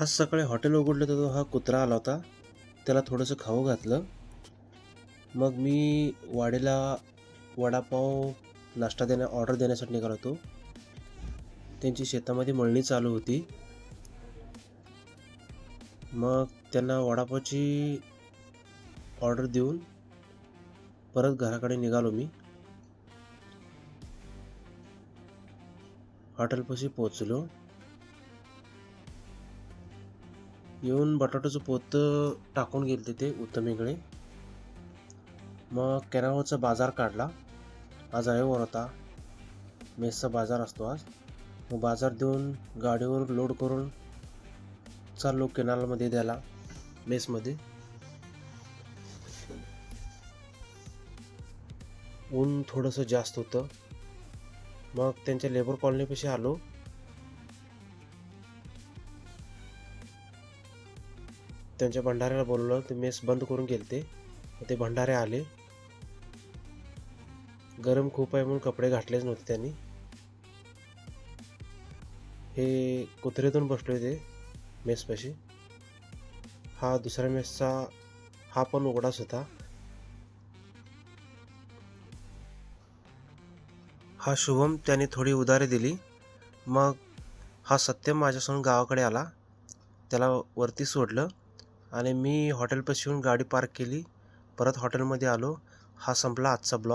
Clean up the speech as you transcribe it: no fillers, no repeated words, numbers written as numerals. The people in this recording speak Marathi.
आज सकाळी हॉटेल उघडलं तर हा कुत्रा आला होता. त्याला थोडंसं खाऊ घातलं. मग मी वाडीला वडापाव ऑर्डर देण्यासाठी निघालो होतो. त्यांची शेतामध्ये मळणी चालू होती. मग त्यांना वडापावची ऑर्डर देऊन परत घराकडे निघालो मी. हॉटेलपाशी पोचलो. येऊन बटाट्याचं पोतं टाकून गेले ते उत्तमेकडे. मग केरावचा बाजार काढला. आज रविवार होता. मेसचा बाजार असतो आज. मग बाजार देऊन गाडीवर लोड करून चाललो केनालमध्ये द्यायला मेसमध्ये. ऊन थोडंसं जास्त होतं. मग त्यांच्या लेबर कॉलनीपाशी आलो. त्यांच्या भंडाऱ्याला बोलवलं. ते मेस बंद करून गेले ते भंडारे आले. गरम खूप आहे म्हणून कपडे घातलेच नव्हते त्यांनी. हे कुत्रेतून बसले होते मेसपाशी. हा दुसऱ्या मेसचा हा पण उघडाच होता. हा शुभम त्याने थोडी उधारी दिली. मग हा सत्यम माझ्यासमोर गावाकडे आला. त्याला वरती सोडलं आणि मी हॉटेलपाशी येऊन गाडी पार्क केली. परत हॉटेलमध्ये आलो. हा संपला आजचा ब्लॉग.